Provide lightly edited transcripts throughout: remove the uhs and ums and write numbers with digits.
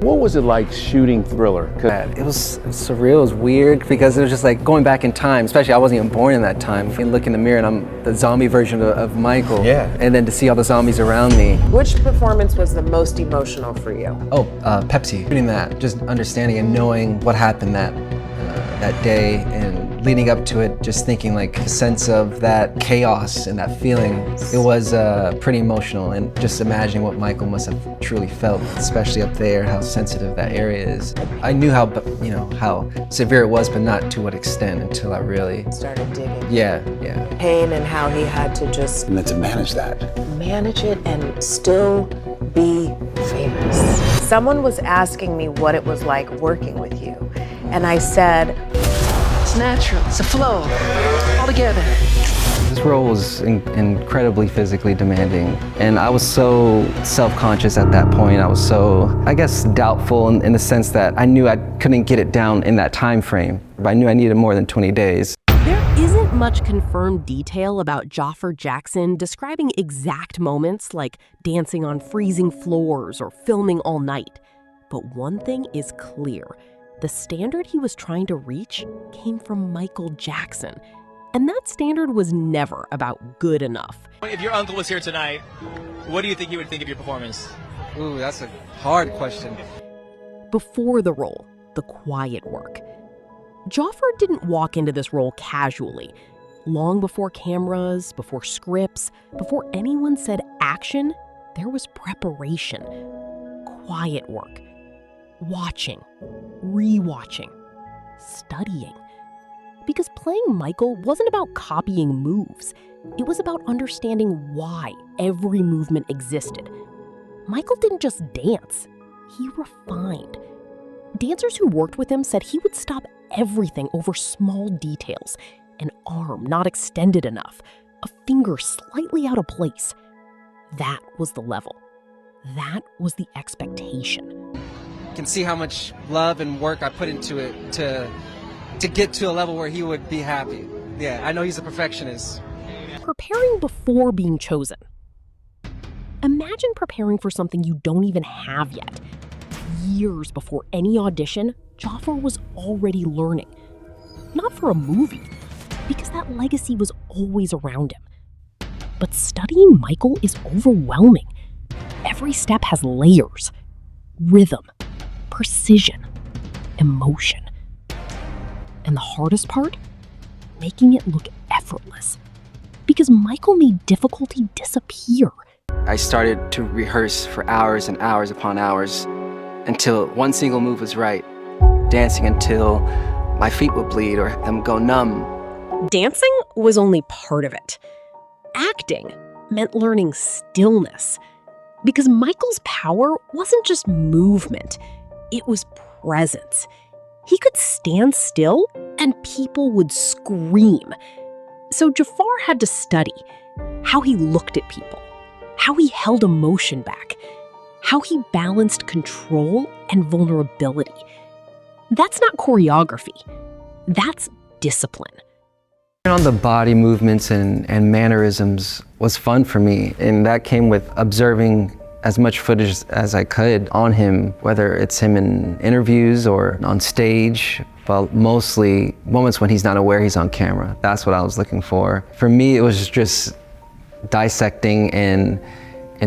What was it like shooting Thriller? It was surreal, it was weird, because it was just like going back in time, especially I wasn't even born in that time. You look in the mirror and I'm the zombie version of Michael. Yeah. And then to see all the zombies around me. Which performance was the most emotional for you? Oh, Pepsi. Shooting that, just understanding and knowing what happened that day and leading up to it, just thinking like a sense of that chaos and that feeling. It was pretty emotional, and just imagining what Michael must have truly felt, especially up there, how sensitive that area is. I knew how, how severe it was, but not to what extent until I really started digging. Yeah. Pain and how he had to just And then to manage that. manage it and still be famous. Someone was asking me what it was like working with you, and I said, it's natural, it's a flow, all together. This role was incredibly physically demanding, and I was so self-conscious at that point. I was so, I guess, doubtful in the sense that I knew I couldn't get it down in that time frame. I knew I needed more than 20 days. There isn't much confirmed detail about Jaafar Jackson describing exact moments like dancing on freezing floors or filming all night. But one thing is clear. The standard he was trying to reach came from Micheal Jackson. And that standard was never about good enough. If your uncle was here tonight, what do you think he would think of your performance? Ooh, that's a hard question. Before the role, the quiet work. Jaafar didn't walk into this role casually. Long before cameras, before scripts, before anyone said action, there was preparation. Quiet work. Watching, rewatching, studying. Because playing Michael wasn't about copying moves. It was about understanding why every movement existed. Michael didn't just dance, he refined. Dancers who worked with him said he would stop everything over small details. An arm not extended enough, a finger slightly out of place. That was the level. That was the expectation. Can see how much love and work I put into it to get to a level where he would be happy. Yeah, I know he's a perfectionist. Preparing before being chosen. Imagine preparing for something you don't even have yet. Years before any audition, Jaafar was already learning. Not for a movie, because that legacy was always around him. But studying Michael is overwhelming. Every step has layers, rhythm, precision, emotion. And the hardest part? Making it look effortless. Because Michael made difficulty disappear. I started to rehearse for hours and hours upon hours until one single move was right. Dancing until my feet would bleed or them go numb. Dancing was only part of it. Acting meant learning stillness. Because Michael's power wasn't just movement. It was presence. He could stand still and people would scream. So Jaafar had to study how he looked at people, how he held emotion back, how he balanced control and vulnerability. That's not choreography. That's discipline. On the body movements and mannerisms was fun for me, and that came with observing as much footage as I could on him, whether it's him in interviews or on stage, but mostly moments when he's not aware he's on camera. That's what I was looking for. For me, it was just dissecting and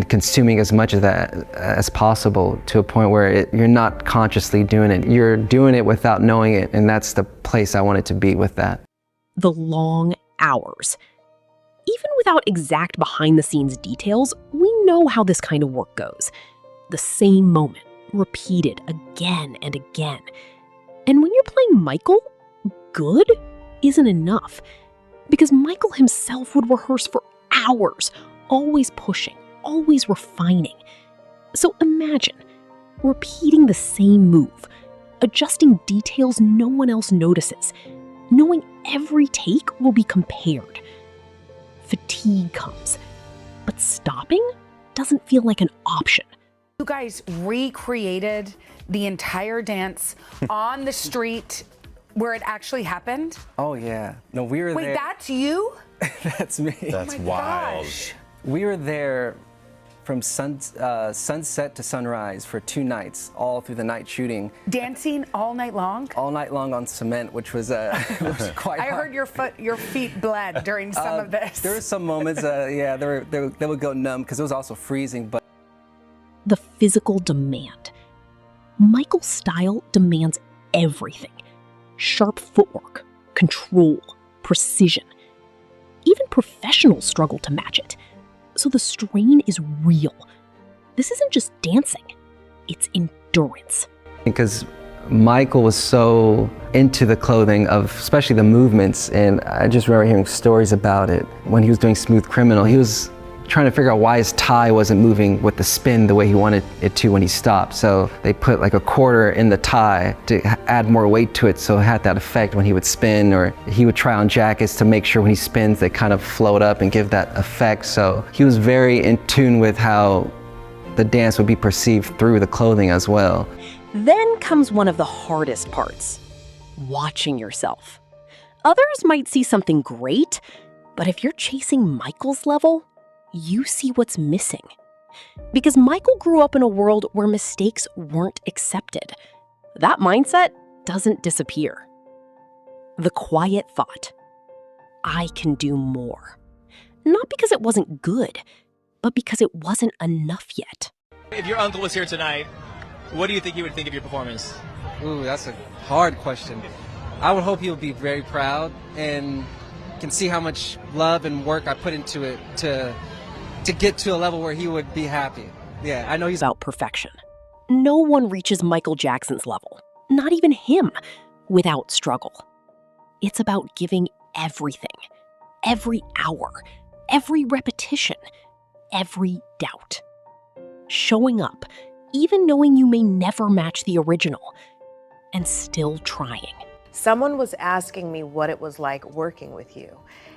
consuming as much of that as possible to a point where you're not consciously doing it. You're doing it without knowing it, and that's the place I wanted to be with that. The long hours. Even without exact behind-the-scenes details, we know how this kind of work goes. The same moment, repeated again and again. And when you're playing Michael, good isn't enough. Because Michael himself would rehearse for hours, always pushing, always refining. So imagine repeating the same move, adjusting details no one else notices, knowing every take will be compared. Fatigue comes, but stopping doesn't feel like an option. You guys recreated the entire dance on the street where it actually happened? Oh yeah, no, we were there. Wait, that's you? That's me. That's Oh my wild. gosh. We were there from sunset to sunrise for 2 nights, all through the night shooting. Dancing all night long? All night long on cement, which was, was quite I hard. heard your feet bled during some of this. There were some moments, yeah, they would go numb because it was also freezing. But The physical demand. Micheal's style demands everything. Sharp footwork, control, precision. Even professionals struggle to match it. So the strain is real. This isn't just dancing, it's endurance. because Micheal was so into the clothing of especially the movements, and I just remember hearing stories about it. When he was doing Smooth Criminal, he was trying to figure out why his tie wasn't moving with the spin the way he wanted it to when he stopped. So they put like a quarter in the tie to add more weight to it, so it had that effect when he would spin. Or he would try on jackets to make sure when he spins they kind of float up and give that effect. So he was very in tune with how the dance would be perceived through the clothing as well. Then comes one of the hardest parts, watching yourself. Others might see something great, but if you're chasing Micheal's level, you see what's missing. Because Micheal grew up in a world where mistakes weren't accepted. That mindset doesn't disappear. The quiet thought, I can do more. Not because it wasn't good, but because it wasn't enough yet. If your uncle was here tonight, what do you think he would think of your performance? Ooh, that's a hard question. I would hope he would be very proud and can see how much love and work I put into it to get to a level where he would be happy. Yeah, I know he's About perfection. No one reaches Micheal Jackson's level, not even him, without struggle. It's about giving everything, every hour, every repetition, every doubt. Showing up, even knowing you may never match the original, and still trying. Someone was asking me what it was like working with you.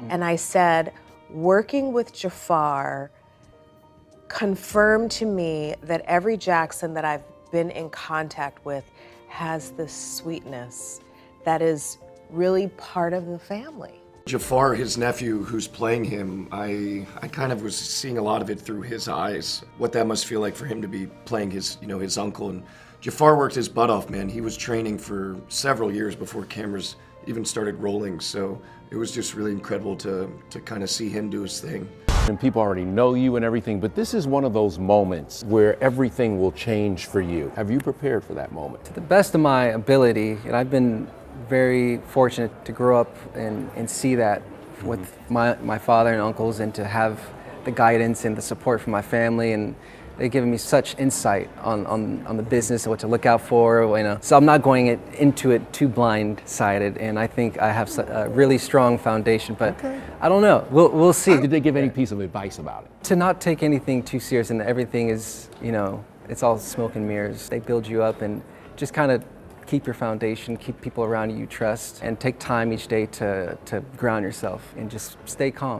And I said, working with Jaafar confirmed to me that every Jackson that I've been in contact with has this sweetness that is really part of the family. Jaafar, his nephew who's playing him, I kind of was seeing a lot of it through his eyes, what that must feel like for him to be playing his, his uncle. And Jaafar worked his butt off, man. He was training for several years before cameras even started rolling, so it was just really incredible to kind of see him do his thing. And people already know you and everything, but this is one of those moments where everything will change for you. Have you prepared for that moment? To the best of my ability, and I've been very fortunate to grow up and see that with my father and uncles, and to have the guidance and the support from my family, and they've given me such insight on the business and what to look out for. So I'm not going into it too blindsided, and I think I have a really strong foundation. But okay. I don't know. We'll see. Did they give any piece of advice about it? To not take anything too serious, and everything is, it's all smoke and mirrors. They build you up, and just kind of keep your foundation, keep people around you trust, and take time each day to ground yourself and just stay calm.